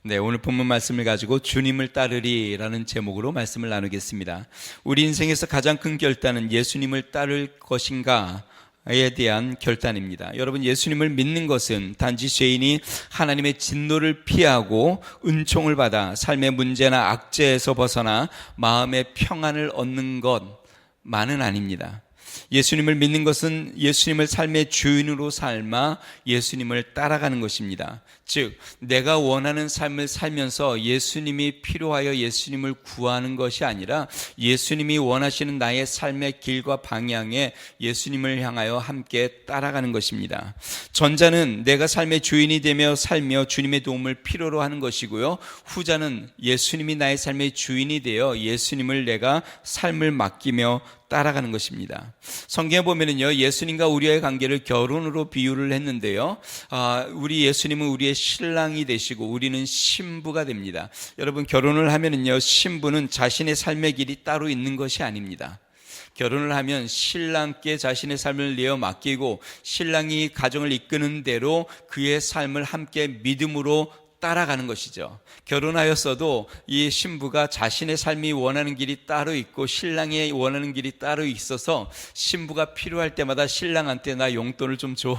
네, 오늘 본문 말씀을 가지고 주님을 따르리라는 제목으로 말씀을 나누겠습니다. 우리 인생에서 가장 큰 결단은 예수님을 따를 것인가에 대한 결단입니다. 여러분, 예수님을 믿는 것은 단지 죄인이 하나님의 진노를 피하고 은총을 받아 삶의 문제나 악재에서 벗어나 마음의 평안을 얻는 것만은 아닙니다. 예수님을 믿는 것은 예수님을 삶의 주인으로 삶아 예수님을 따라가는 것입니다. 즉, 내가 원하는 삶을 살면서 예수님이 필요하여 예수님을 구하는 것이 아니라 예수님이 원하시는 나의 삶의 길과 방향에 예수님을 향하여 함께 따라가는 것입니다. 전자는 내가 삶의 주인이 되며 살며 주님의 도움을 필요로 하는 것이고요, 후자는 예수님이 나의 삶의 주인이 되어 예수님을 내가 삶을 맡기며 따라가는 것입니다. 성경에 보면은요, 예수님과 우리의 관계를 결혼으로 비유를 했는데요, 우리 예수님은 우리의 신랑이 되시고 우리는 신부가 됩니다. 여러분, 결혼을 하면은요, 신부는 자신의 삶의 길이 따로 있는 것이 아닙니다. 결혼을 하면 신랑께 자신의 삶을 내어 맡기고 신랑이 가정을 이끄는 대로 그의 삶을 함께 믿음으로 따라가는 것이죠. 결혼하였어도 이 신부가 자신의 삶이 원하는 길이 따로 있고 신랑이 원하는 길이 따로 있어서 신부가 필요할 때마다 신랑한테 나 용돈을 좀 줘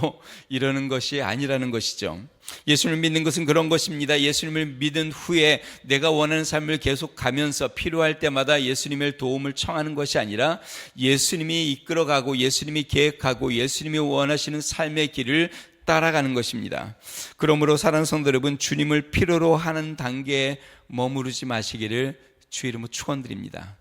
이러는 것이 아니라는 것이죠. 예수님을 믿는 것은 그런 것입니다. 예수님을 믿은 후에 내가 원하는 삶을 계속 가면서 필요할 때마다 예수님의 도움을 청하는 것이 아니라 예수님이 이끌어가고 예수님이 계획하고 예수님이 원하시는 삶의 길을 따라가는 것입니다. 그러므로 사랑하는 성도 여러분, 주님을 필요로 하는 단계에 머무르지 마시기를 주 이름으로 축원드립니다.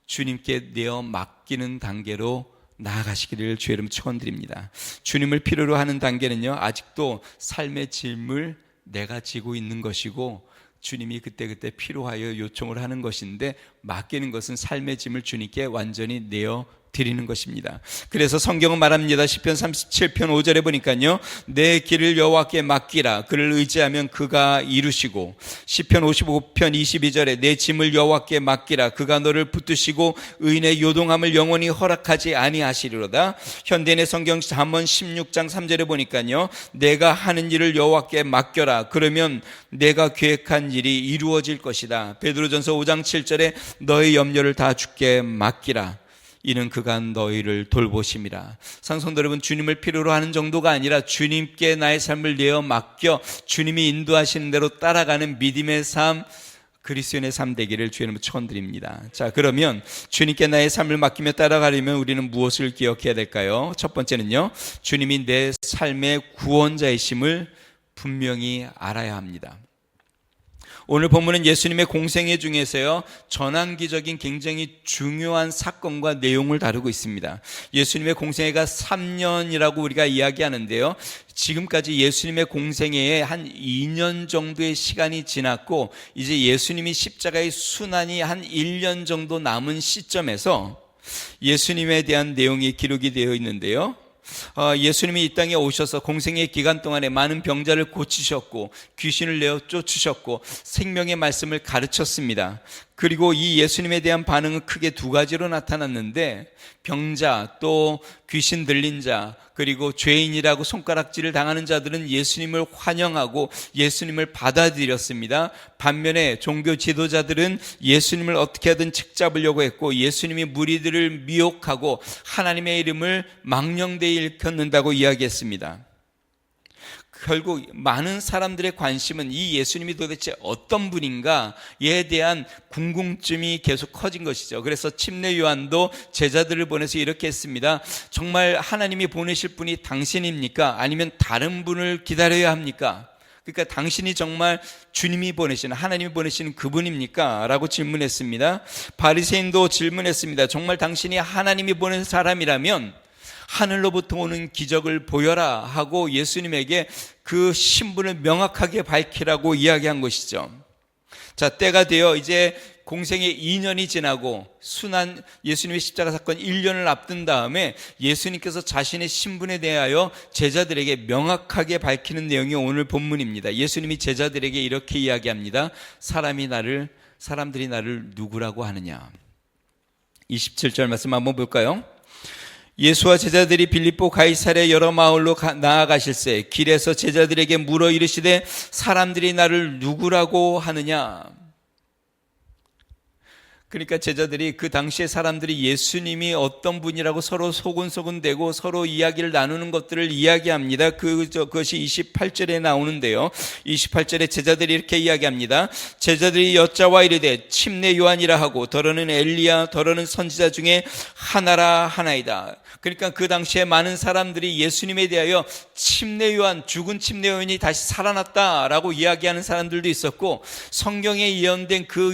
주님께 내어 맡기는 단계로 나아가시기를 주 이름으로 축원드립니다. 주님을 필요로 하는 단계는요, 아직도 삶의 짐을 내가 지고 있는 것이고 주님이 그때그때 필요하여 요청을 하는 것인데, 맡기는 것은 삶의 짐을 주님께 완전히 내어 드리는 것입니다. 그래서 성경은 말합니다. 시편 37편 5절에 보니까요, 내 길을 여호와께 맡기라. 그를 의지하면 그가 이루시고, 시편 55편 22절에 내 짐을 여호와께 맡기라. 그가 너를 붙드시고 의인의 요동함을 영원히 허락하지 아니하시리로다. 현대인의 성경 잠언 16장 3절에 보니까요, 내가 하는 일을 여호와께 맡겨라. 그러면 내가 계획한 일이 이루어질 것이다. 베드로전서 5장 7절에 너의 염려를 다 주께 맡기라. 이는 그가 너희를 돌보심이라. 성도 여러분, 주님을 필요로 하는 정도가 아니라 주님께 나의 삶을 내어 맡겨 주님이 인도하시는 대로 따라가는 믿음의 삶, 그리스도인의 삶 되기를 주의 이름으로 축원드립니다. 자, 그러면 주님께 나의 삶을 맡기며 따라가려면 우리는 무엇을 기억해야 될까요? 첫 번째는요, 주님이 내 삶의 구원자이심을 분명히 알아야 합니다. 오늘 본문은 예수님의 공생애 중에서요, 전환기적인 굉장히 중요한 사건과 내용을 다루고 있습니다. 예수님의 공생애가 3년이라고 우리가 이야기하는데요, 지금까지 예수님의 공생애에 한 2년 정도의 시간이 지났고 이제 예수님이 십자가의 순환이 한 1년 정도 남은 시점에서 예수님에 대한 내용이 기록이 되어 있는데요, 예수님이 이 땅에 오셔서 공생의 기간 동안에 많은 병자를 고치셨고 귀신을 내어 쫓으셨고 생명의 말씀을 가르쳤습니다. 그리고 이 예수님에 대한 반응은 크게 두 가지로 나타났는데, 병자, 또 귀신 들린 자, 그리고 죄인이라고 손가락질을 당하는 자들은 예수님을 환영하고 예수님을 받아들였습니다. 반면에 종교 지도자들은 예수님을 어떻게 하든 책잡으려고 했고 예수님이 무리들을 미혹하고 하나님의 이름을 망령되이 일컫는다고 이야기했습니다. 결국 많은 사람들의 관심은 이 예수님이 도대체 어떤 분인가에 대한 궁금증이 계속 커진 것이죠. 그래서 침례 요한도 제자들을 보내서 이렇게 했습니다. 정말 하나님이 보내실 분이 당신입니까? 아니면 다른 분을 기다려야 합니까? 그러니까 당신이 정말 주님이 보내시는, 하나님이 보내시는 그분입니까? 라고 질문했습니다. 바리새인도 질문했습니다. 정말 당신이 하나님이 보낸 사람이라면 하늘로부터 오는 기적을 보여라 하고 예수님에게 그 신분을 명확하게 밝히라고 이야기한 것이죠. 자, 때가 되어 이제 공생의 2년이 지나고 순환 예수님의 십자가 사건 1년을 앞둔 다음에 예수님께서 자신의 신분에 대하여 제자들에게 명확하게 밝히는 내용이 오늘 본문입니다. 예수님이 제자들에게 이렇게 이야기합니다. 사람들이 나를 누구라고 하느냐. 27절 말씀 한번 볼까요? 예수와 제자들이 빌립보 가이사랴 여러 마을로 나아가실새 길에서 제자들에게 물어 이르시되 사람들이 나를 누구라고 하느냐. 그러니까 제자들이 그 당시에 사람들이 예수님이 어떤 분이라고 서로 소근소근대고 서로 이야기를 나누는 것들을 이야기합니다. 그것이 28절에 나오는데요. 28절에 제자들이 이렇게 이야기합니다. 제자들이 여짜와 이르되 침례 요한이라 하고 더러는 엘리야 더러는 선지자 중에 하나라 하나이다. 그러니까 그 당시에 많은 사람들이 예수님에 대하여 침례 요한, 죽은 침례 요한이 다시 살아났다라고 이야기하는 사람들도 있었고, 성경에 예언된 그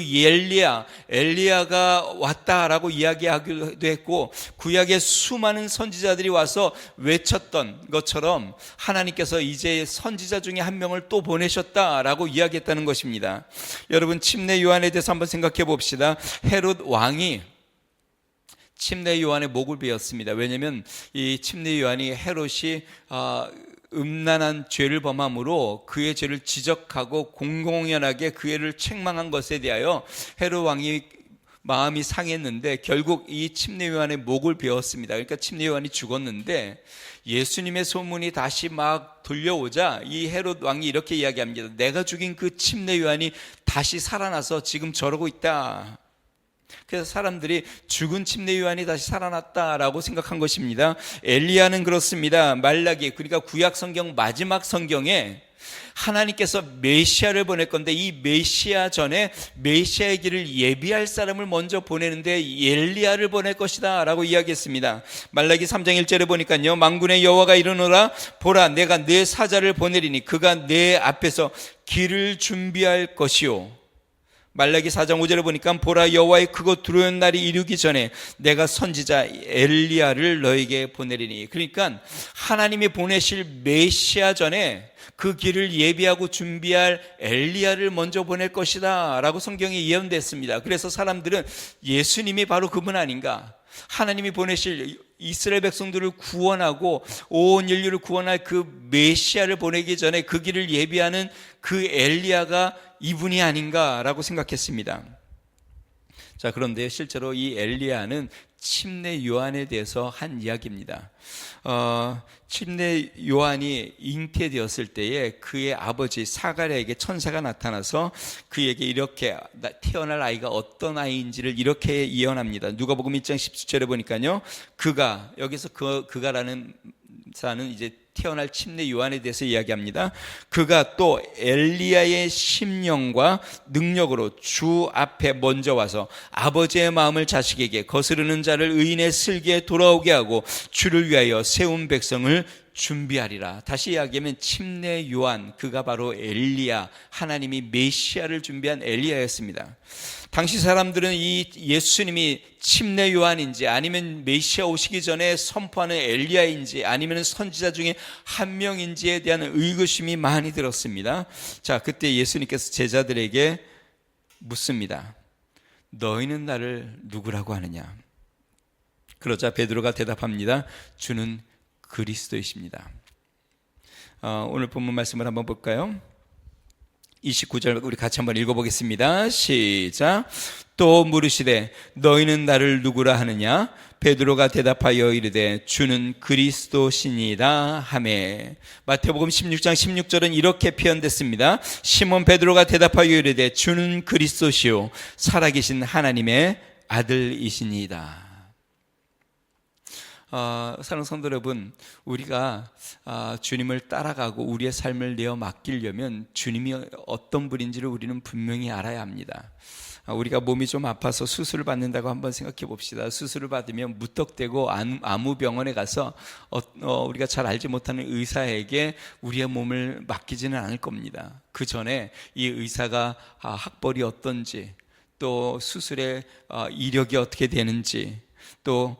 엘리야가 왔다라고 이야기하기도 했고, 구약의 수많은 선지자들이 와서 외쳤던 것처럼 하나님께서 이제 선지자 중에 한 명을 또 보내셨다라고 이야기했다는 것입니다. 여러분, 침례 요한에 대해서 한번 생각해 봅시다. 헤롯 왕이 침례 요한의 목을 베었습니다. 왜냐하면 이 침례 요한이 헤롯이 음란한 죄를 범함으로 그의 죄를 지적하고 공공연하게 그 애를 책망한 것에 대하여 헤롯 왕이 마음이 상했는데 결국 이 침례 요한의 목을 베었습니다. 그러니까 침례 요한이 죽었는데 예수님의 소문이 다시 막 돌려오자 이 헤롯 왕이 이렇게 이야기합니다. 내가 죽인 그 침례 요한이 다시 살아나서 지금 저러고 있다. 그래서 사람들이 죽은 침례 요한이 다시 살아났다라고 생각한 것입니다. 엘리야는 그렇습니다. 말라기, 그러니까 구약 성경 마지막 성경에 하나님께서 메시아를 보낼 건데 이 메시아 전에 메시아의 길을 예비할 사람을 먼저 보내는데 엘리야를 보낼 것이다 라고 이야기했습니다. 말라기 3장 1절에 보니까요, 만군의 여호와가 이르노라 보라 내가 내 사자를 보내리니 그가 내 앞에서 길을 준비할 것이요. 말라기 4장 5절에 보니까 보라 여호와의 크고 두려운 날이 이르기 전에 내가 선지자 엘리야를 너에게 보내리니. 그러니까 하나님이 보내실 메시아 전에 그 길을 예비하고 준비할 엘리야를 먼저 보낼 것이다 라고 성경에 예언됐습니다. 그래서 사람들은 예수님이 바로 그분 아닌가, 하나님이 보내실 이스라엘 백성들을 구원하고 온 인류를 구원할 그 메시아를 보내기 전에 그 길을 예비하는 그 엘리야가 이분이 아닌가라고 생각했습니다. 자, 그런데 실제로 이 엘리야는 침례 요한에 대해서 한 이야기입니다. 침례 요한이 잉태되었을 때에 그의 아버지 사가랴에게 천사가 나타나서 그에게 이렇게 태어날 아이가 어떤 아이인지를 이렇게 예언합니다. 누가복음 1장 17절에 보니까요, 그가, 여기서 그가라는 사는 이제 태어날 침례 요한에 대해서 이야기합니다. 그가 또 엘리야의 심령과 능력으로 주 앞에 먼저 와서 아버지의 마음을 자식에게, 거스르는 자를 의인의 슬기에 돌아오게 하고 주를 위하여 세운 백성을 준비하리라. 다시 이야기하면 침례 요한, 그가 바로 엘리야, 하나님이 메시아를 준비한 엘리야였습니다. 당시 사람들은 이 예수님이 침례 요한인지 아니면 메시아 오시기 전에 선포하는 엘리야인지 아니면 선지자 중에 한 명인지에 대한 의구심이 많이 들었습니다. 자, 그때 예수님께서 제자들에게 묻습니다. 너희는 나를 누구라고 하느냐? 그러자 베드로가 대답합니다. 주는 그리스도이십니다. 오늘 본문 말씀을 한번 볼까요? 29절 우리 같이 한번 읽어보겠습니다. 시작. 또 물으시되 너희는 나를 누구라 하느냐? 베드로가 대답하여 이르되 주는 그리스도시니이다 하매. 마태복음 16장 16절은 이렇게 표현됐습니다. 시몬 베드로가 대답하여 이르되 주는 그리스도시요 살아계신 하나님의 아들이시니이다. 사랑하는 성도 여러분, 우리가 주님을 따라가고 우리의 삶을 내어 맡기려면 주님이 어떤 분인지를 우리는 분명히 알아야 합니다. 우리가 몸이 좀 아파서 수술을 받는다고 한번 생각해 봅시다. 수술을 받으면 무턱대고 아무 병원에 가서 우리가 잘 알지 못하는 의사에게 우리의 몸을 맡기지는 않을 겁니다. 그 전에 이 의사가 학벌이 어떤지, 또 수술의 이력이 어떻게 되는지, 또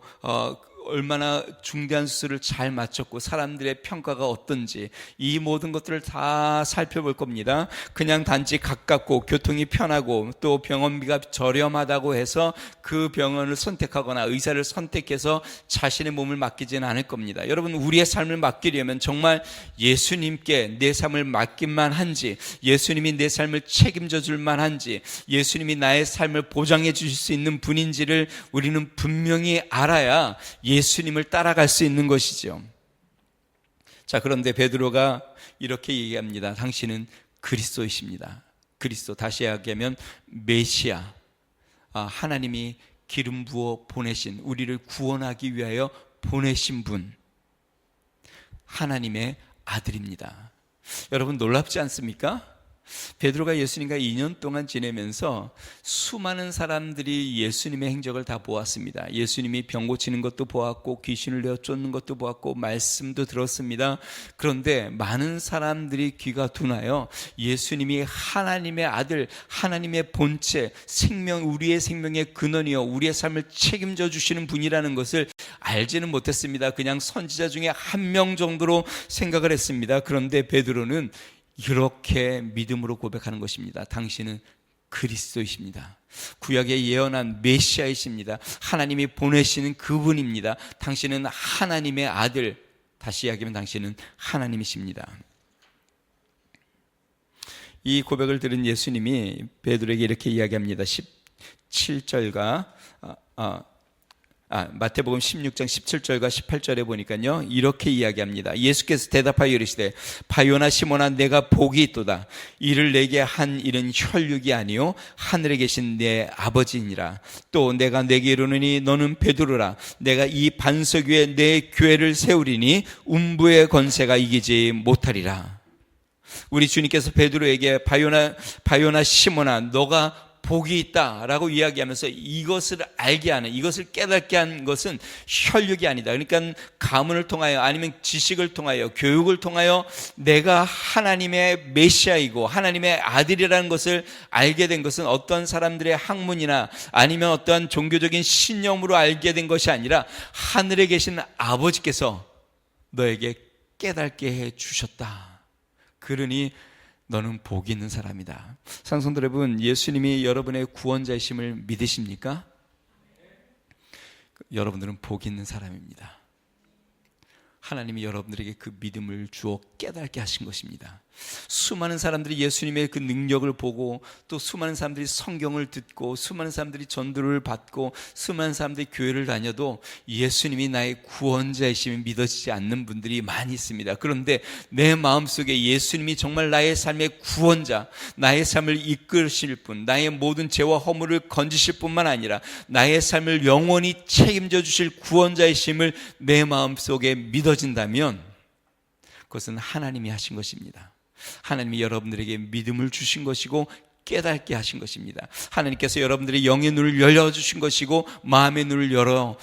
얼마나 중대한 수술을 잘 마쳤고 사람들의 평가가 어떤지, 이 모든 것들을 다 살펴볼 겁니다. 그냥 단지 가깝고 교통이 편하고 또 병원비가 저렴하다고 해서 그 병원을 선택하거나 의사를 선택해서 자신의 몸을 맡기지는 않을 겁니다. 여러분, 우리의 삶을 맡기려면 정말 예수님께 내 삶을 맡기만 한지, 예수님이 내 삶을 책임져 줄만 한지, 예수님이 나의 삶을 보장해 주실 수 있는 분인지를 우리는 분명히 알아야 예수님을 따라갈 수 있는 것이죠. 자, 그런데 베드로가 이렇게 얘기합니다. 당신은 그리스도이십니다. 그리스도, 다시 이야기하면 메시아, 하나님이 기름 부어 보내신, 우리를 구원하기 위하여 보내신 분, 하나님의 아들입니다. 여러분 놀랍지 않습니까? 베드로가 예수님과 2년 동안 지내면서 수많은 사람들이 예수님의 행적을 다 보았습니다. 예수님이 병 고치는 것도 보았고, 귀신을 내어 쫓는 것도 보았고, 말씀도 들었습니다. 그런데 많은 사람들이 귀가 둔하여 예수님이 하나님의 아들, 하나님의 본체, 생명, 우리의 생명의 근원이요, 우리의 삶을 책임져 주시는 분이라는 것을 알지는 못했습니다. 그냥 선지자 중에 한 명 정도로 생각을 했습니다. 그런데 베드로는 이렇게 믿음으로 고백하는 것입니다. 당신은 그리스도이십니다. 구약에 예언한 메시아이십니다. 하나님이 보내시는 그분입니다. 당신은 하나님의 아들, 다시 이야기하면 당신은 하나님이십니다. 이 고백을 들은 예수님이 베드로에게 이렇게 이야기합니다. 17절과 마태복음 16장 17절과 18절에 보니까요, 이렇게 이야기합니다. 예수께서 대답하여 이르시되, 바요나 시몬아, 내가 복이 있도다. 이를 내게 한 이는 혈육이 아니요 하늘에 계신 내 아버지니라. 또 내가 내게 이르노니 너는 베드로라. 내가 이 반석 위에 내 교회를 세우리니 음부의 권세가 이기지 못하리라. 우리 주님께서 베드로에게 바요나 시몬아, 너가 복이 있다라고 이야기하면서 이것을 알게 하는, 이것을 깨닫게 한 것은 혈육이 아니다. 그러니까 가문을 통하여, 아니면 지식을 통하여, 교육을 통하여 내가 하나님의 메시아이고 하나님의 아들이라는 것을 알게 된 것은 어떤 사람들의 학문이나 아니면 어떠한 종교적인 신념으로 알게 된 것이 아니라 하늘에 계신 아버지께서 너에게 깨닫게 해 주셨다. 그러니 너는 복이 있는 사람이다. 상성들 여러분, 예수님이 여러분의 구원자이심을 믿으십니까? 여러분들은 복이 있는 사람입니다. 하나님이 여러분들에게 그 믿음을 주어 깨닫게 하신 것입니다. 수많은 사람들이 예수님의 그 능력을 보고, 또 수많은 사람들이 성경을 듣고, 수많은 사람들이 전도를 받고, 수많은 사람들이 교회를 다녀도 예수님이 나의 구원자이심이 믿어지지 않는 분들이 많이 있습니다. 그런데 내 마음속에 예수님이 정말 나의 삶의 구원자, 나의 삶을 이끄실 분, 나의 모든 죄와 허물을 건지실 뿐만 아니라 나의 삶을 영원히 책임져 주실 구원자이심을 내 마음속에 믿어진다면 그것은 하나님이 하신 것입니다. 하나님이 여러분들에게 믿음을 주신 것이고 깨닫게 하신 것입니다. 하나님께서 여러분들의 영의 눈을 열어주신 것이고 마음의 눈을 열어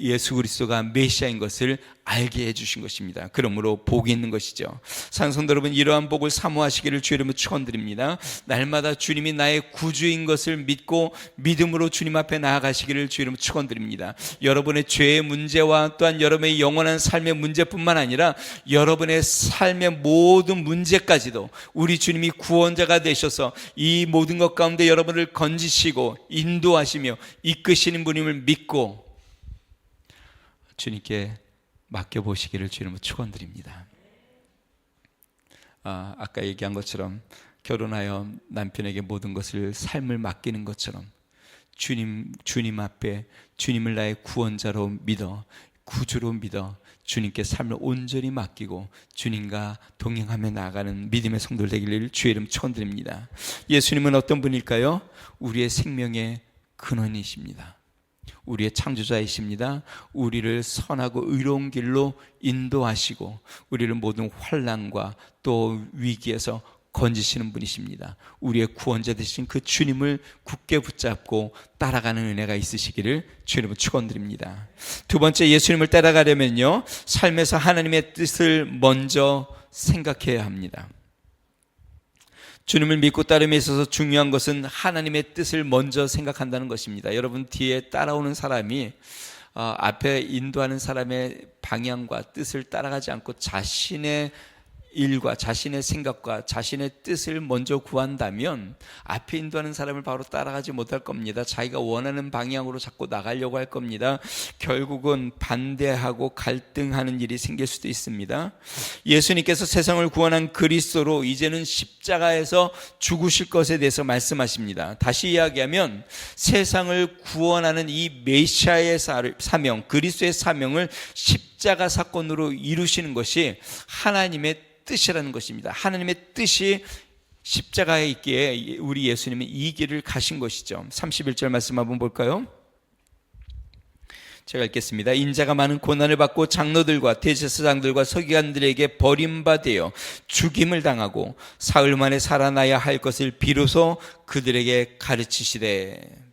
예수 그리스도가 메시아인 것을 알게 해주신 것입니다. 그러므로 복이 있는 것이죠. 사랑성도 여러분, 이러한 복을 사모하시기를 주의 이름으로 축원드립니다. 날마다 주님이 나의 구주인 것을 믿고 믿음으로 주님 앞에 나아가시기를 주의 이름으로 축원드립니다. 여러분의 죄의 문제와 또한 여러분의 영원한 삶의 문제뿐만 아니라 여러분의 삶의 모든 문제까지도 우리 주님이 구원자가 되셔서 이 모든 것 가운데 여러분을 건지시고 인도하시며 이끄시는 분임을 믿고 주님께 맡겨보시기를 주님으로 축원드립니다. 아까 얘기한 것처럼 결혼하여 남편에게 모든 것을 삶을 맡기는 것처럼 주님 앞에 주님을 나의 구원자로 믿어, 구주로 믿어 주님께 삶을 온전히 맡기고 주님과 동행하며 나아가는 믿음의 성도들 되기를 주의 이름 축원드립니다. 예수님은 어떤 분일까요? 우리의 생명의 근원이십니다. 우리의 창조자이십니다. 우리를 선하고 의로운 길로 인도하시고 우리를 모든 환난과 또 위기에서 건지시는 분이십니다. 우리의 구원자 되신 그 주님을 굳게 붙잡고 따라가는 은혜가 있으시기를 주님을 축원드립니다. 두 번째, 예수님을 따라가려면요, 삶에서 하나님의 뜻을 먼저 생각해야 합니다. 주님을 믿고 따름에 있어서 중요한 것은 하나님의 뜻을 먼저 생각한다는 것입니다. 여러분 뒤에 따라오는 사람이 앞에 인도하는 사람의 방향과 뜻을 따라가지 않고 자신의 일과 자신의 생각과 자신의 뜻을 먼저 구한다면 앞에 인도하는 사람을 바로 따라가지 못할 겁니다. 자기가 원하는 방향으로 자꾸 나가려고 할 겁니다. 결국은 반대하고 갈등하는 일이 생길 수도 있습니다. 예수님께서 세상을 구원한 그리스도로 이제는 십자가에서 죽으실 것에 대해서 말씀하십니다. 다시 이야기하면 세상을 구원하는 이 메시아의 사명, 그리스도의 사명을 십자가 사건으로 이루시는 것이 하나님의 뜻이라는 것입니다. 하나님의 뜻이 십자가에 있기에 우리 예수님은 이 길을 가신 것이죠. 31절 말씀 한번 볼까요? 제가 읽겠습니다. 인자가 많은 고난을 받고 장로들과 대제사장들과 서기관들에게 버림받아 죽임을 당하고 사흘 만에 살아나야 할 것을 비로소 그들에게 가르치시되.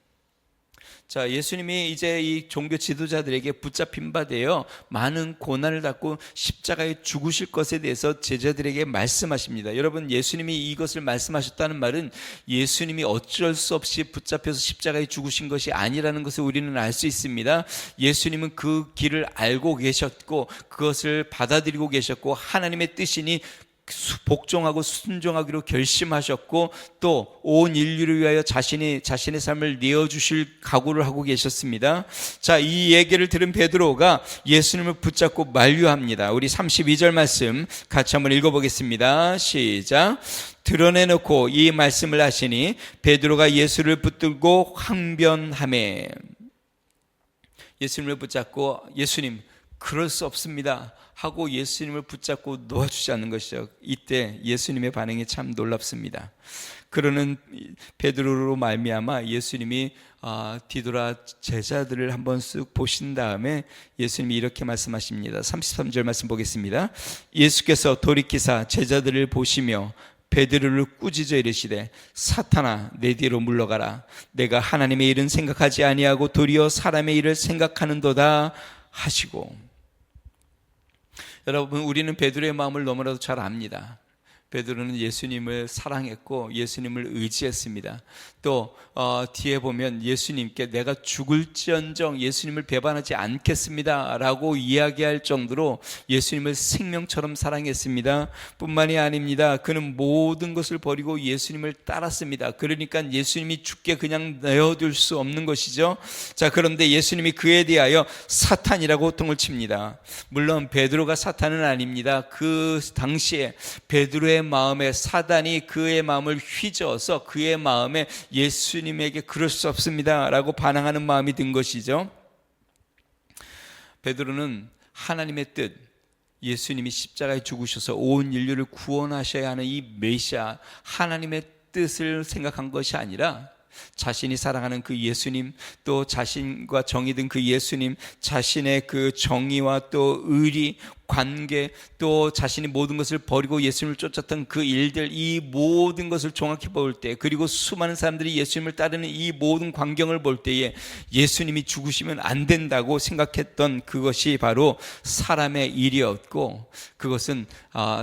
자, 예수님이 이제 이 종교 지도자들에게 붙잡힌 바 되어 많은 고난을 받고 십자가에 죽으실 것에 대해서 제자들에게 말씀하십니다. 여러분, 예수님이 이것을 말씀하셨다는 말은 예수님이 어쩔 수 없이 붙잡혀서 십자가에 죽으신 것이 아니라는 것을 우리는 알 수 있습니다. 예수님은 그 길을 알고 계셨고 그것을 받아들이고 계셨고 하나님의 뜻이니 복종하고 순종하기로 결심하셨고 또 온 인류를 위하여 자신의 삶을 내어주실 각오를 하고 계셨습니다. 자, 이 얘기를 들은 베드로가 예수님을 붙잡고 만류합니다. 우리 32절 말씀 같이 한번 읽어보겠습니다. 시작. 드러내놓고 이 말씀을 하시니 베드로가 예수를 붙들고 항변하매. 예수님을 붙잡고 예수님 그럴 수 없습니다 하고 예수님을 붙잡고 놓아주지 않는 것이죠. 이때 예수님의 반응이 참 놀랍습니다. 그러는 베드로로 말미암아 예수님이 뒤돌아 제자들을 한번 쓱 보신 다음에 예수님이 이렇게 말씀하십니다. 33절 말씀 보겠습니다. 예수께서 돌이키사 제자들을 보시며 베드로를 꾸짖어 이르시되 사탄아 내 뒤로 물러가라. 내가 하나님의 일은 생각하지 아니하고 도리어 사람의 일을 생각하는도다 하시고. 여러분, 우리는 베드로의 마음을 너무나도 잘 압니다. 베드로는 예수님을 사랑했고 예수님을 의지했습니다. 또 뒤에 보면 예수님께 내가 죽을지언정 예수님을 배반하지 않겠습니다 라고 이야기할 정도로 예수님을 생명처럼 사랑했습니다. 뿐만이 아닙니다. 그는 모든 것을 버리고 예수님을 따랐습니다. 그러니까 예수님이 죽게 그냥 내어둘 수 없는 것이죠. 자, 그런데 예수님이 그에 대하여 사탄이라고 호통을 칩니다. 물론 베드로가 사탄은 아닙니다. 그 당시에 베드로의 마음에 사단이 그의 마음을 휘저어서 그의 마음에 예수님에게 그럴 수 없습니다 라고 반항하는 마음이 든 것이죠. 베드로는 하나님의 뜻, 예수님이 십자가에 죽으셔서 온 인류를 구원하셔야 하는 이 메시아 하나님의 뜻을 생각한 것이 아니라 자신이 사랑하는 그 예수님, 또 자신과 정이 든 그 예수님, 자신의 그 정의와 또 의리, 관계, 또 자신이 모든 것을 버리고 예수님을 쫓았던 그 일들, 이 모든 것을 종합해 볼 때, 그리고 수많은 사람들이 예수님을 따르는 이 모든 광경을 볼 때에 예수님이 죽으시면 안 된다고 생각했던 그것이 바로 사람의 일이었고, 그것은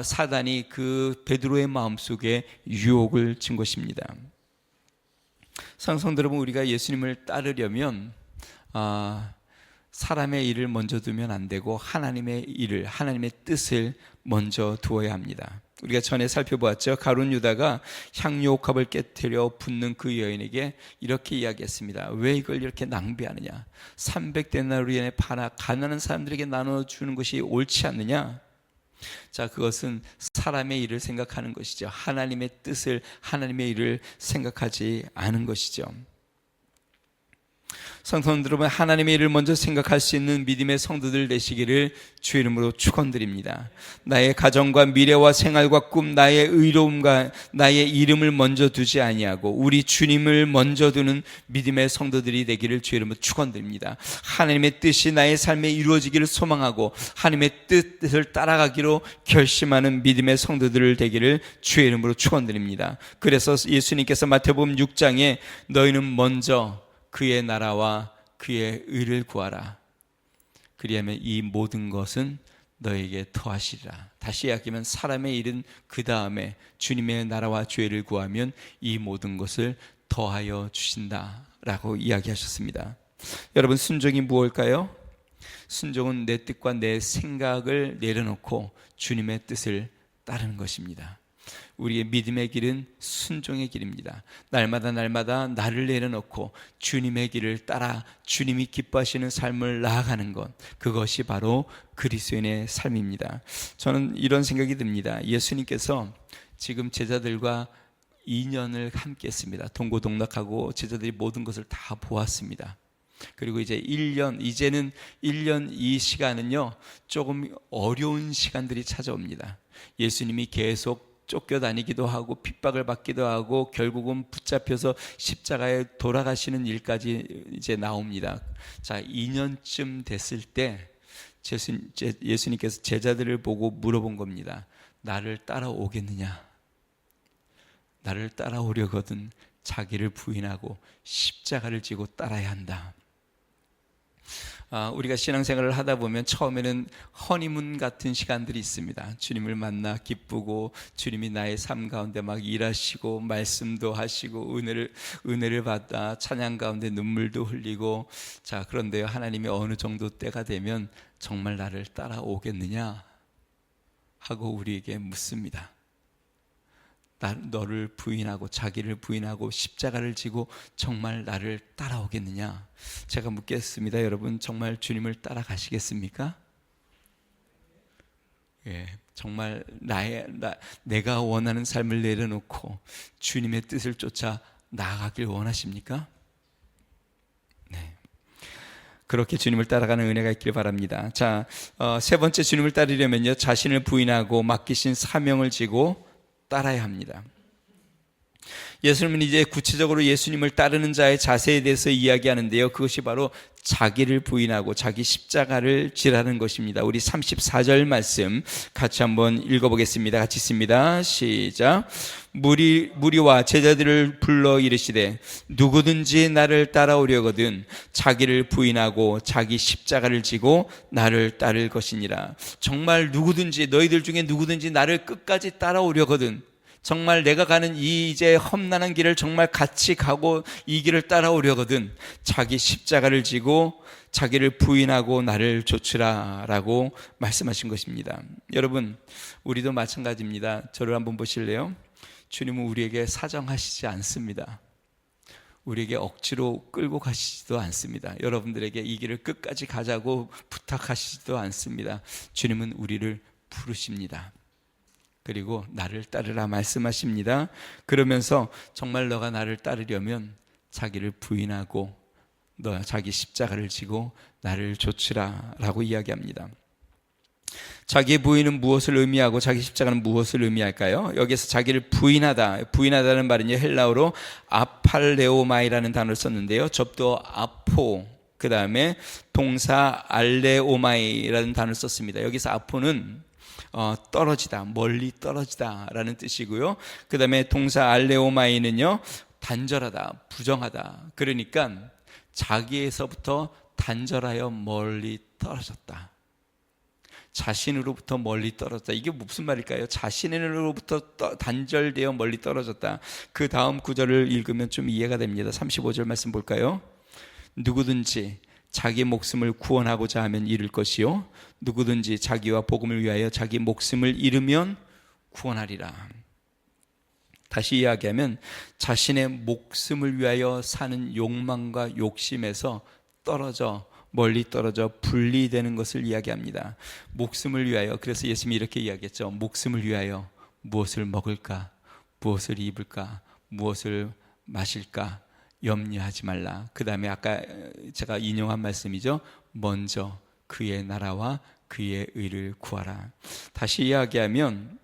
사단이 그 베드로의 마음속에 유혹을 준 것입니다. 성도 여러분, 우리가 예수님을 따르려면 사람의 일을 먼저 두면 안 되고 하나님의 일을, 하나님의 뜻을 먼저 두어야 합니다. 우리가 전에 살펴보았죠. 가룟 유다가 향유옥합을 깨뜨려 붓는 그 여인에게 이렇게 이야기했습니다. 왜 이걸 이렇게 낭비하느냐? 300데나리온에 팔아 가난한 사람들에게 나눠주는 것이 옳지 않느냐? 자, 그것은 사람의 일을 생각하는 것이죠. 하나님의 뜻을, 하나님의 일을 생각하지 않은 것이죠. 성도들 여러분, 하나님의 일을 먼저 생각할 수 있는 믿음의 성도들 되시기를 주의 이름으로 축원드립니다. 나의 가정과 미래와 생활과 꿈, 나의 의로움과 나의 이름을 먼저 두지 아니하고 우리 주님을 먼저 두는 믿음의 성도들이 되기를 주의 이름으로 축원드립니다. 하나님의 뜻이 나의 삶에 이루어지기를 소망하고 하나님의 뜻을 따라가기로 결심하는 믿음의 성도들 되기를 주의 이름으로 축원드립니다. 그래서 예수님께서 마태복음 6장에 너희는 먼저 그의 나라와 그의 의를 구하라. 그리하면 이 모든 것은 너에게 더하시리라. 다시 이야기하면 사람의 일은 그 다음에 주님의 나라와 죄를 구하면 이 모든 것을 더하여 주신다라고 이야기하셨습니다. 여러분, 순종이 무엇일까요? 순종은 내 뜻과 내 생각을 내려놓고 주님의 뜻을 따르는 것입니다. 우리의 믿음의 길은 순종의 길입니다. 날마다 나를 내려놓고 주님의 길을 따라 주님이 기뻐하시는 삶을 나아가는 것, 그것이 바로 그리스도인의 삶입니다. 저는 이런 생각이 듭니다. 예수님께서 지금 제자들과 2년을 함께 했습니다. 동고동락하고 제자들이 모든 것을 다 보았습니다. 그리고 이제는 1년 이 시간은요, 조금 어려운 시간들이 찾아옵니다. 예수님이 계속 쫓겨다니기도 하고 핍박을 받기도 하고 결국은 붙잡혀서 십자가에 돌아가시는 일까지 이제 나옵니다. 자, 2년쯤 됐을 때 예수님께서 제자들을 보고 물어본 겁니다. 나를 따라오겠느냐? 나를 따라오려거든 자기를 부인하고 십자가를 지고 따라야 한다. 우리가 신앙생활을 하다 보면 처음에는 허니문 같은 시간들이 있습니다. 주님을 만나 기쁘고 주님이 나의 삶 가운데 막 일하시고 말씀도 하시고 은혜를 받아 찬양 가운데 눈물도 흘리고, 자, 그런데요, 하나님이 어느 정도 때가 되면 정말 나를 따라오겠느냐 하고 우리에게 묻습니다. 너를 부인하고 자기를 부인하고 십자가를 지고 정말 나를 따라오겠느냐? 제가 묻겠습니다. 여러분, 정말 주님을 따라가시겠습니까? 예, 정말 내가 원하는 삶을 내려놓고 주님의 뜻을 쫓아 나아가길 원하십니까? 네. 그렇게 주님을 따라가는 은혜가 있길 바랍니다. 자, 세 번째, 주님을 따르려면요, 자신을 부인하고 맡기신 사명을 지고 따라야 합니다. 예수님은 이제 구체적으로 예수님을 따르는 자의 자세에 대해서 이야기하는데요, 그것이 바로 자기를 부인하고 자기 십자가를 지라는 것입니다. 우리 34절 말씀 같이 한번 읽어보겠습니다. 같이 읽습니다. 시작. 무리와 제자들을 불러 이르시되 누구든지 나를 따라오려거든 자기를 부인하고 자기 십자가를 지고 나를 따를 것이니라. 정말 누구든지, 너희들 중에 누구든지 나를 끝까지 따라오려거든, 정말 내가 가는 이 이제 험난한 길을 정말 같이 가고 이 길을 따라오려거든 자기 십자가를 지고 자기를 부인하고 나를 좇으라 라고 말씀하신 것입니다. 여러분, 우리도 마찬가지입니다. 저를 한번 보실래요? 주님은 우리에게 사정하시지 않습니다. 우리에게 억지로 끌고 가시지도 않습니다. 여러분들에게 이 길을 끝까지 가자고 부탁하시지도 않습니다. 주님은 우리를 부르십니다. 그리고 나를 따르라 말씀하십니다. 그러면서 정말 너가 나를 따르려면 자기를 부인하고 자기 십자가를 지고 나를 좇으라 라고 이야기합니다. 자기의 부인은 무엇을 의미하고 자기 십자가는 무엇을 의미할까요? 여기서 자기를 부인하다는 말은요, 헬라어로 아팔레오마이라는 단어를 썼는데요, 접두어 아포, 그 다음에 동사 알레오마이라는 단어를 썼습니다. 여기서 아포는 떨어지다, 멀리 떨어지다 라는 뜻이고요, 그 다음에 동사 알레오마이는요, 단절하다, 부정하다. 그러니까 자기에서부터 단절하여 멀리 떨어졌다, 자신으로부터 멀리 떨어졌다. 이게 무슨 말일까요? 자신으로부터 단절되어 멀리 떨어졌다. 그 다음 구절을 읽으면 좀 이해가 됩니다. 35절 말씀 볼까요? 누구든지 자기 목숨을 구원하고자 하면 잃을 것이요 누구든지 자기와 복음을 위하여 자기 목숨을 잃으면 구원하리라. 다시 이야기하면 자신의 목숨을 위하여 사는 욕망과 욕심에서 멀리 떨어져 분리되는 것을 이야기합니다. 목숨을 위하여, 그래서 예수님이 이렇게 이야기했죠. 목숨을 위하여 무엇을 먹을까, 무엇을 입을까, 무엇을 마실까 염려하지 말라. 그 다음에 아까 제가 인용한 말씀이죠. 먼저 그의 나라와 그의 의를 구하라. 다시 이야기하면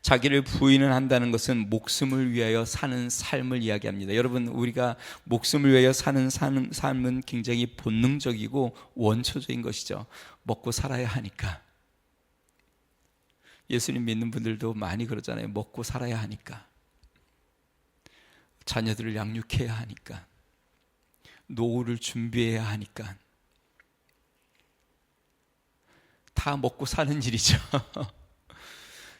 자기를 부인을 한다는 것은 목숨을 위하여 사는 삶을 이야기합니다. 여러분, 우리가 목숨을 위하여 사는 삶은 굉장히 본능적이고 원초적인 것이죠. 먹고 살아야 하니까. 예수님 믿는 분들도 많이 그러잖아요. 먹고 살아야 하니까. 자녀들을 양육해야 하니까, 노후를 준비해야 하니까. 다 먹고 사는 일이죠.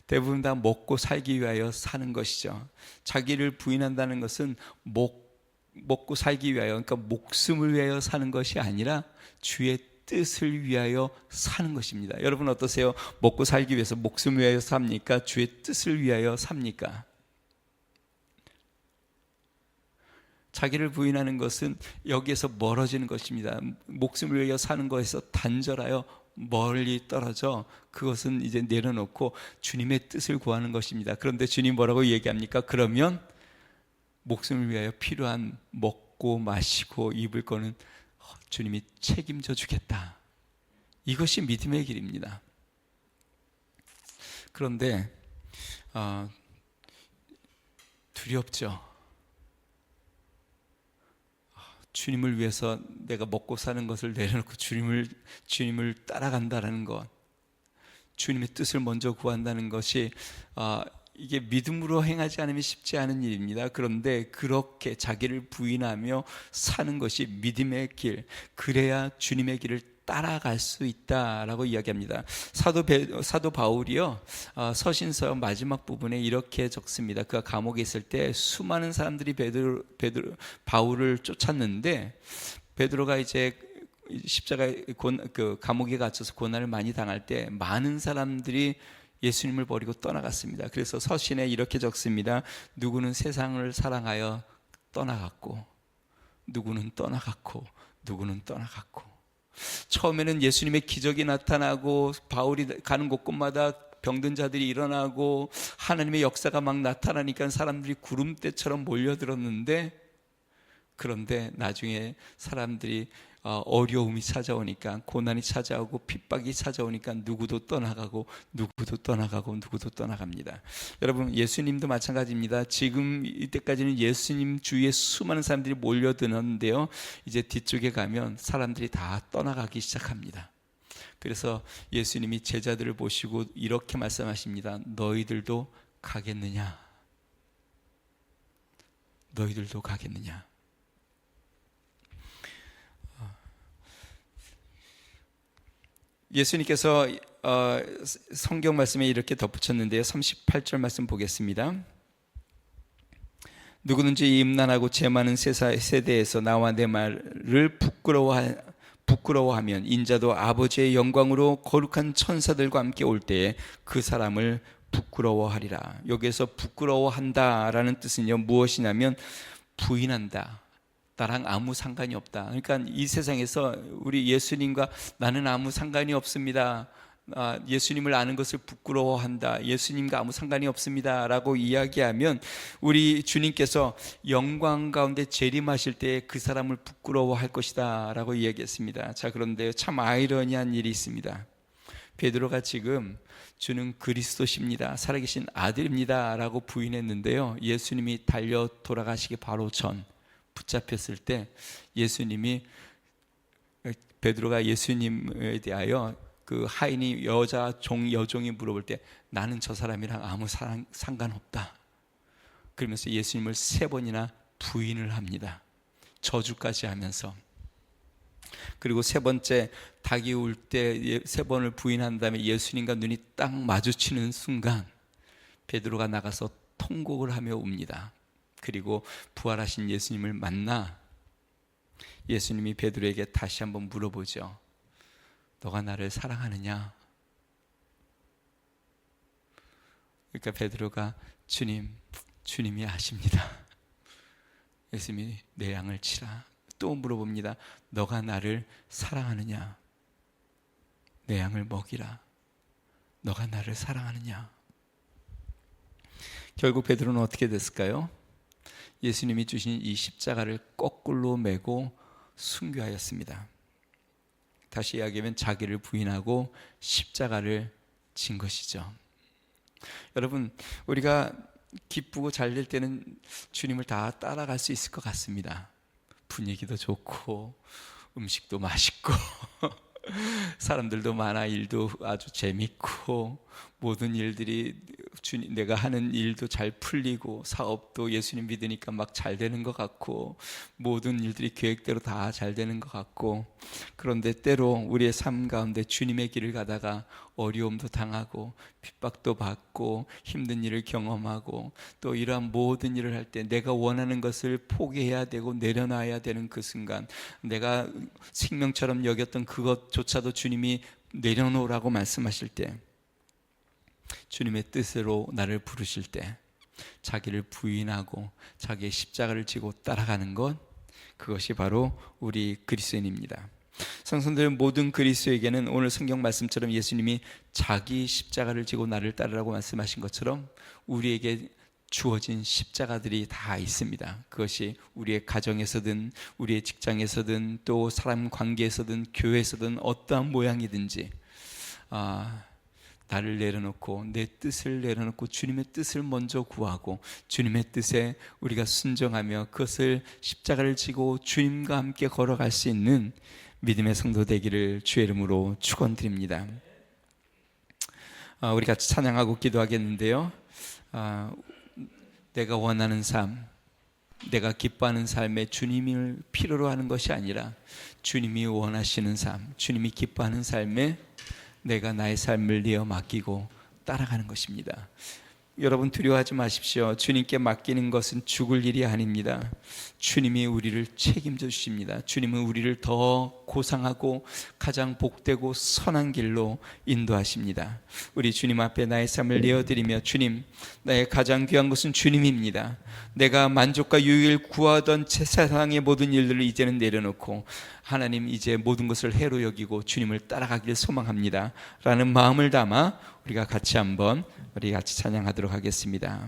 대부분 다 먹고 살기 위하여 사는 것이죠. 자기를 부인한다는 것은 먹고 살기 위하여, 그러니까 목숨을 위하여 사는 것이 아니라 주의 뜻을 위하여 사는 것입니다. 여러분 어떠세요? 먹고 살기 위해서 목숨을 위하여 삽니까? 주의 뜻을 위하여 삽니까? 자기를 부인하는 것은 여기에서 멀어지는 것입니다. 목숨을 위하여 사는 것에서 단절하여 멀리 떨어져 그것은 이제 내려놓고 주님의 뜻을 구하는 것입니다. 그런데 주님 뭐라고 얘기합니까? 그러면 목숨을 위하여 필요한 먹고 마시고 입을 거는 주님이 책임져 주겠다. 이것이 믿음의 길입니다. 그런데 두렵죠. 주님을 위해서 내가 먹고 사는 것을 내려놓고 주님을 따라간다는 것, 주님의 뜻을 먼저 구한다는 것이 이게 믿음으로 행하지 않으면 쉽지 않은 일입니다. 그런데 그렇게 자기를 부인하며 사는 것이 믿음의 길, 그래야 주님의 길을 따라갈 수 있다라고 이야기합니다. 사도 바울이요, 서신서 마지막 부분에 이렇게 적습니다. 그가 감옥에 있을 때 수많은 사람들이 바울을 쫓았는데, 베드로가 이제 십자가에 감옥에 갇혀서 고난을 많이 당할 때 많은 사람들이 예수님을 버리고 떠나갔습니다. 그래서 서신에 이렇게 적습니다. 누구는 세상을 사랑하여 떠나갔고, 누구는 떠나갔고, 누구는 떠나갔고. 처음에는 예수님의 기적이 나타나고 바울이 가는 곳곳마다 병든 자들이 일어나고 하나님의 역사가 막 나타나니까 사람들이 구름대처럼 몰려들었는데, 그런데 나중에 사람들이 어려움이 찾아오니까, 고난이 찾아오고 핍박이 찾아오니까 누구도 떠나가고 누구도 떠나가고 누구도 떠나갑니다. 여러분, 예수님도 마찬가지입니다. 지금 이때까지는 예수님 주위에 수많은 사람들이 몰려드는데요, 이제 뒤쪽에 가면 사람들이 다 떠나가기 시작합니다. 그래서 예수님이 제자들을 보시고 이렇게 말씀하십니다. 너희들도 가겠느냐? 너희들도 가겠느냐? 예수님께서 성경 말씀에 이렇게 덧붙였는데요. 38절 말씀 보겠습니다. 누구든지 이 음란하고 죄 많은 세대에서 나와 내 말을 부끄러워하면 인자도 아버지의 영광으로 거룩한 천사들과 함께 올 때에 그 사람을 부끄러워하리라. 여기에서 부끄러워한다라는 뜻은요, 무엇이냐면 부인한다, 나랑 아무 상관이 없다. 그러니까 이 세상에서 우리 예수님과 나는 아무 상관이 없습니다. 예수님을 아는 것을 부끄러워한다, 예수님과 아무 상관이 없습니다 라고 이야기하면 우리 주님께서 영광 가운데 재림하실 때 그 사람을 부끄러워할 것이다 라고 이야기했습니다. 자, 그런데 참 아이러니한 일이 있습니다. 베드로가 지금 주는 그리스도십니다, 살아계신 아들입니다 라고 부인했는데요, 예수님이 달려 돌아가시기 바로 전 붙잡혔을 때 예수님이, 베드로가 예수님에 대하여 그 하인이 여종이 물어볼 때 나는 저 사람이랑 아무 상관없다 그러면서 예수님을 3번이나 부인을 합니다. 저주까지 하면서. 그리고 3번째 닭이 울 때 3번을 부인한 다음에 예수님과 눈이 딱 마주치는 순간 베드로가 나가서 통곡을 하며 웁니다. 그리고 부활하신 예수님을 만나 예수님이 베드로에게 다시 한번 물어보죠. 너가 나를 사랑하느냐? 그러니까 베드로가 주님이 아십니다. 예수님이 내 양을 치라. 또 물어봅니다. 너가 나를 사랑하느냐? 내 양을 먹이라. 너가 나를 사랑하느냐? 결국 베드로는 어떻게 됐을까요? 예수님이 주신 이 십자가를 거꾸로 메고 순교하였습니다. 다시 이야기하면 자기를 부인하고 십자가를 진 것이죠. 여러분, 우리가 기쁘고 잘 될 때는 주님을 다 따라갈 수 있을 것 같습니다. 분위기도 좋고 음식도 맛있고 사람들도 많아, 일도 아주 재밌고 모든 일들이 주님, 내가 하는 일도 잘 풀리고 사업도 예수님 믿으니까 막 잘 되는 것 같고 모든 일들이 계획대로 다 잘 되는 것 같고, 그런데 때로 우리의 삶 가운데 주님의 길을 가다가 어려움도 당하고 핍박도 받고 힘든 일을 경험하고, 또 이러한 모든 일을 할 때 내가 원하는 것을 포기해야 되고 내려놔야 되는 그 순간, 내가 생명처럼 여겼던 그것조차도 주님이 내려놓으라고 말씀하실 때, 주님의 뜻으로 나를 부르실 때 자기를 부인하고 자기의 십자가를 지고 따라가는 것, 그것이 바로 우리 그리스도인입니다. 성도들, 모든 그리스도에게는 오늘 성경 말씀처럼 예수님이 자기 십자가를 지고 나를 따르라고 말씀하신 것처럼 우리에게 주어진 십자가들이 다 있습니다. 그것이 우리의 가정에서든 우리의 직장에서든 또 사람 관계에서든 교회에서든 어떠한 모양이든지 나를 내려놓고 내 뜻을 내려놓고 주님의 뜻을 먼저 구하고 주님의 뜻에 우리가 순종하며 그것을 십자가를 지고 주님과 함께 걸어갈 수 있는 믿음의 성도 되기를 주의 이름으로 축원드립니다. 우리 같이 찬양하고 기도하겠는데요. 내가 원하는 삶, 내가 기뻐하는 삶에 주님을 필요로 하는 것이 아니라 주님이 원하시는 삶, 주님이 기뻐하는 삶에 내가 나의 삶을 내어 맡기고 따라가는 것입니다. 여러분, 두려워하지 마십시오. 주님께 맡기는 것은 죽을 일이 아닙니다. 주님이 우리를 책임져 주십니다. 주님은 우리를 더 고상하고 가장 복되고 선한 길로 인도하십니다. 우리 주님 앞에 나의 삶을 내어드리며, 주님, 나의 가장 귀한 것은 주님입니다. 내가 만족과 유익을 구하던 세상의 모든 일들을 이제는 내려놓고 하나님, 이제 모든 것을 해로 여기고 주님을 따라가기를 소망합니다 라는 마음을 담아 우리가 같이 한번 우리 같이 찬양하도록 하겠습니다.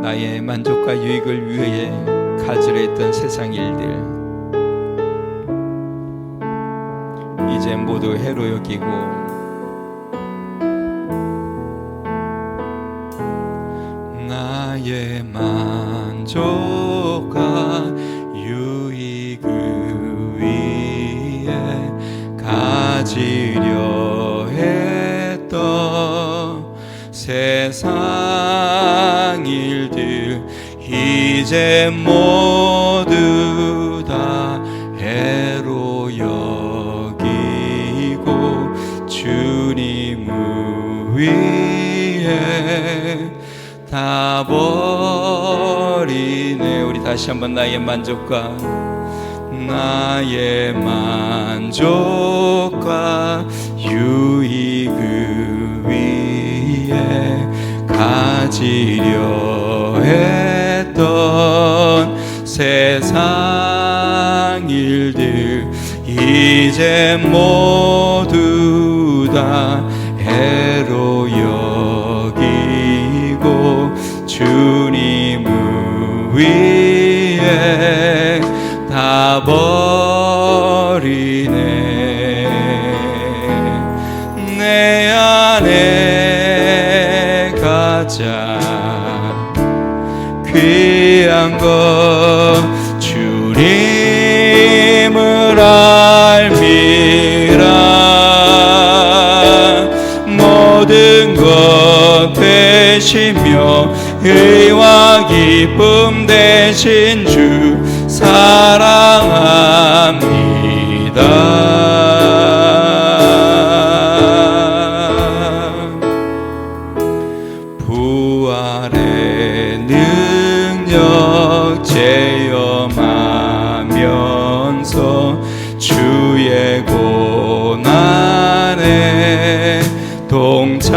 나의 만족과 유익을 위해 가지려 했던 세상 일들 이제 모두 해로 여기고 나의 만족과 유익을 위해 가지려 했던 세상 일들 이제 모두 다 해로 여기고 주님을 위해 다 버리네. 우리 다시 한번 나의 만족과 유익을 위해 가지려 했던 세상 일들 이제 모두 다 해로 여기고 주님을 위해 다 버리네. 내 안에 가장 귀한 것 주님을 알미라. 모든 것 되시며 의와 기쁨 되신 주 사랑합니다. 부활의 능력 체험하면서 주의 고난에 동참하고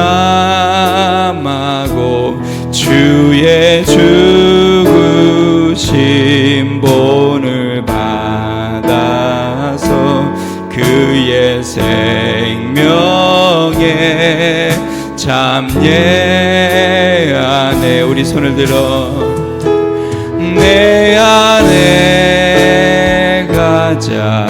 주의 죽으신 본을 받아서 그의 생명에 참여하네. 우리 손을 들어 내 안에 가장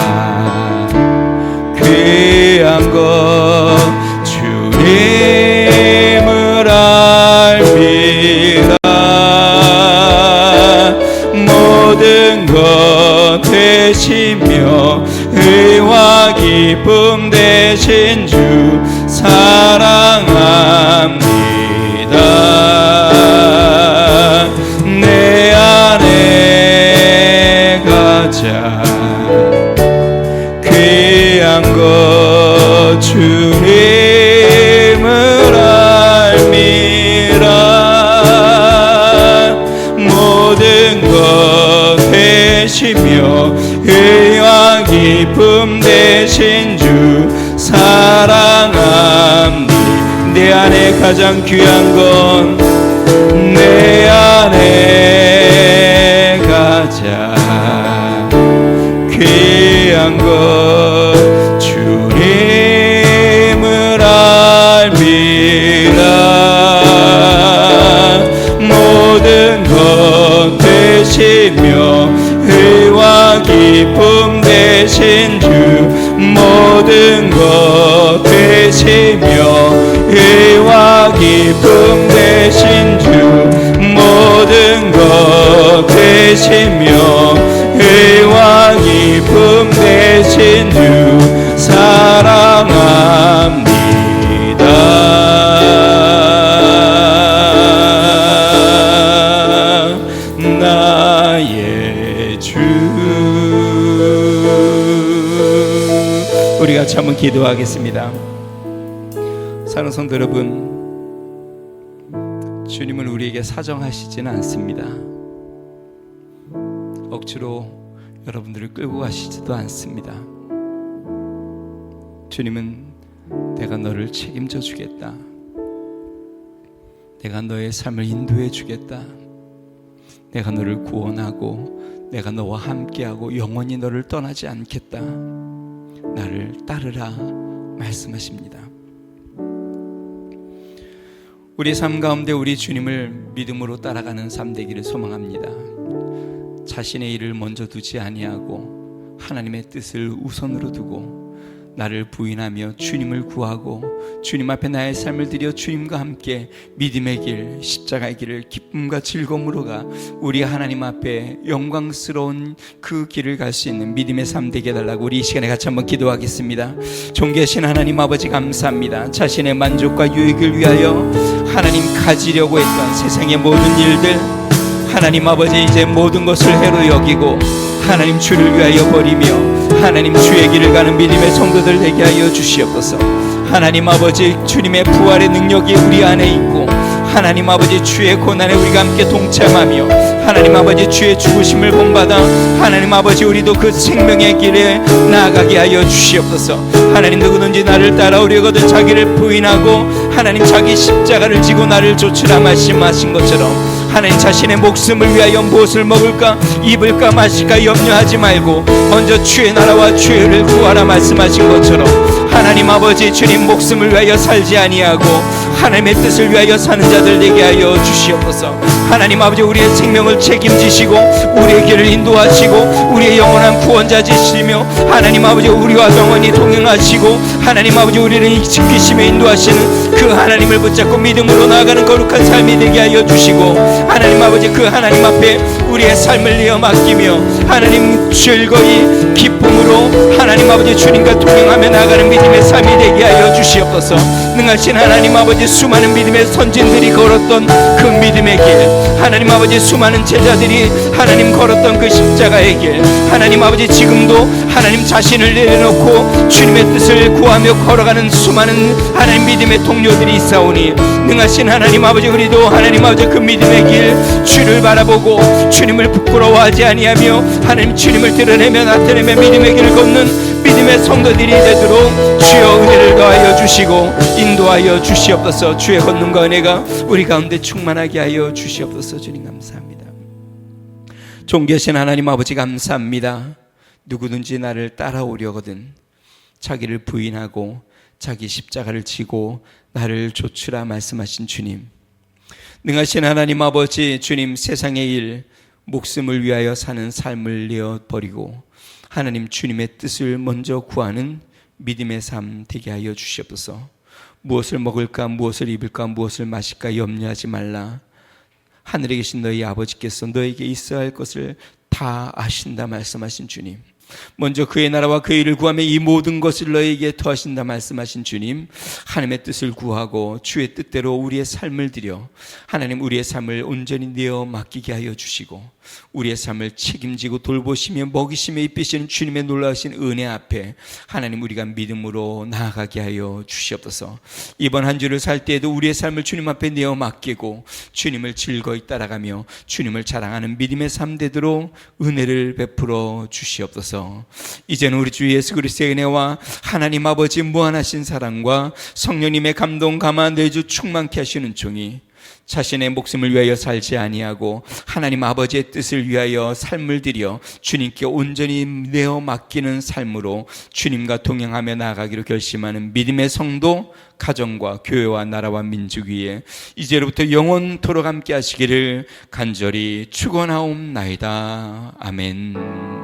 귀한 것 주님을 알미라. 기쁨 되신 주 사랑합니다. 내 안에 가장 귀한 것 주님을 알미라. 모든 것 되시며 의와 기쁨 되신 주 사랑합니다. 내 안에 가장 귀한 건 내 안에 가장 귀한 것 주님을 알미라. 모든 것 되시며 의와 기쁨 되신 주 모든 것 되시며 의와 기쁨 되신 주 모든 것 되시며 의와 기쁨 되신 주 사랑합니다. 나의 주. 우리 같이 한번 기도하겠습니다. 사랑하는 성도 여러분, 주님은 우리에게 사정하시지는 않습니다. 억지로 여러분들을 끌고 가시지도 않습니다. 주님은 내가 너를 책임져 주겠다. 내가 너의 삶을 인도해 주겠다. 내가 너를 구원하고 내가 너와 함께하고 영원히 너를 떠나지 않겠다. 나를 따르라 말씀하십니다. 우리 삶 가운데 우리 주님을 믿음으로 따라가는 삶 되기를 소망합니다. 자신의 일을 먼저 두지 아니하고 하나님의 뜻을 우선으로 두고 나를 부인하며 주님을 구하고 주님 앞에 나의 삶을 드려 주님과 함께 믿음의 길, 십자가의 길을 기쁨과 즐거움으로 가 우리 하나님 앞에 영광스러운 그 길을 갈 수 있는 믿음의 삶 되게 해달라고 우리 이 시간에 같이 한번 기도하겠습니다. 존귀하신 하나님 아버지 감사합니다. 자신의 만족과 유익을 위하여 하나님 가지려고 했던 세상의 모든 일들 하나님 아버지 이제 모든 것을 해로 여기고 하나님 주를 위하여 버리며 하나님 주의 길을 가는 믿음의 성도들 되게 하여 주시옵소서. 하나님 아버지 주님의 부활의 능력이 우리 안에 있고 하나님 아버지 주의 고난에 우리가 함께 동참하며 하나님 아버지 주의 죽으심을 본받아 하나님 아버지 우리도 그 생명의 길에 나아가게 하여 주시옵소서. 하나님 누구든지 나를 따라오려거든 자기를 부인하고 하나님 자기 십자가를 지고 나를 좇으라 말씀하신 것처럼 하나님 자신의 목숨을 위하여 무엇을 먹을까 입을까 마실까 염려하지 말고 먼저 주의 나라와 주의 의를 구하라 말씀하신 것처럼 하나님 아버지 주님 목숨을 위하여 살지 아니하고 하나님의 뜻을 위하여 사는 자들 되게 하여 주시옵소서. 하나님 아버지 우리의 생명을 책임지시고 우리의 길을 인도하시고 우리의 영원한 구원자지시며 하나님 아버지 우리와 영원히 동행하시고 하나님 아버지 우리를 지키시며 인도하시는 그 하나님을 붙잡고 믿음으로 나아가는 거룩한 삶이 되게 하여 주시고 하나님 아버지 그 하나님 앞에 우리의 삶을 내어 맡기며 하나님 즐거이 기쁨으로 하나님 아버지 주님과 동행하며 나아가는 믿음의 삶이 되게 하여 주시옵소서. 능하신 하나님 아버지 수많은 믿음의 선진들이 걸었던 그 믿음의 길 하나님 아버지 수많은 제자들이 하나님 걸었던 그 십자가의 길 하나님 아버지 지금도 하나님 자신을 내려놓고 주님의 뜻을 구하며 걸어가는 수많은 하나님 믿음의 동료들이 있사오니 능하신 하나님 아버지 우리도 하나님 아버지 그 믿음의 길 주를 바라보고 주님을 부끄러워하지 아니하며 하나님 주님을 드러내며 나타내며 믿음의 길을 걷는 믿음의 성도들이 되도록 주여 은혜를 더하여 주시고 인도하여 주시옵소서. 주의 권능과 은혜가 우리 가운데 충만하게 하여 주시옵소서. 주님 감사합니다. 존귀하신 하나님 아버지 감사합니다. 누구든지 나를 따라오려거든 자기를 부인하고 자기 십자가를 지고 나를 좇으라 말씀하신 주님, 능하신 하나님 아버지 주님 세상의 일 목숨을 위하여 사는 삶을 내어버리고 하나님 주님의 뜻을 먼저 구하는 믿음의 삶 되게 하여 주시옵소서. 무엇을 먹을까 무엇을 입을까 무엇을 마실까 염려하지 말라. 하늘에 계신 너희 아버지께서 너에게 있어야 할 것을 다 아신다 말씀하신 주님, 먼저 그의 나라와 그의 일을 구하며 이 모든 것을 너에게 더하신다 말씀하신 주님, 하나님의 뜻을 구하고 주의 뜻대로 우리의 삶을 드려 하나님 우리의 삶을 온전히 내어 맡기게 하여 주시고 우리의 삶을 책임지고 돌보시며 먹이시며 입히시는 주님의 놀라우신 은혜 앞에 하나님 우리가 믿음으로 나아가게 하여 주시옵소서. 이번 한 주를 살 때에도 우리의 삶을 주님 앞에 내어 맡기고 주님을 즐거이 따라가며 주님을 자랑하는 믿음의 삶 되도록 은혜를 베풀어 주시옵소서. 이제는 우리 주 예수 그리스도의 은혜와 하나님 아버지 무한하신 사랑과 성령님의 감동 감화 내주 충만케 하시는 종이 자신의 목숨을 위하여 살지 아니하고 하나님 아버지의 뜻을 위하여 삶을 들여 주님께 온전히 내어 맡기는 삶으로 주님과 동행하며 나아가기로 결심하는 믿음의 성도, 가정과 교회와 나라와 민족 위에 이제로부터 영원토록 함께 하시기를 간절히 축원하옵나이다. 아멘.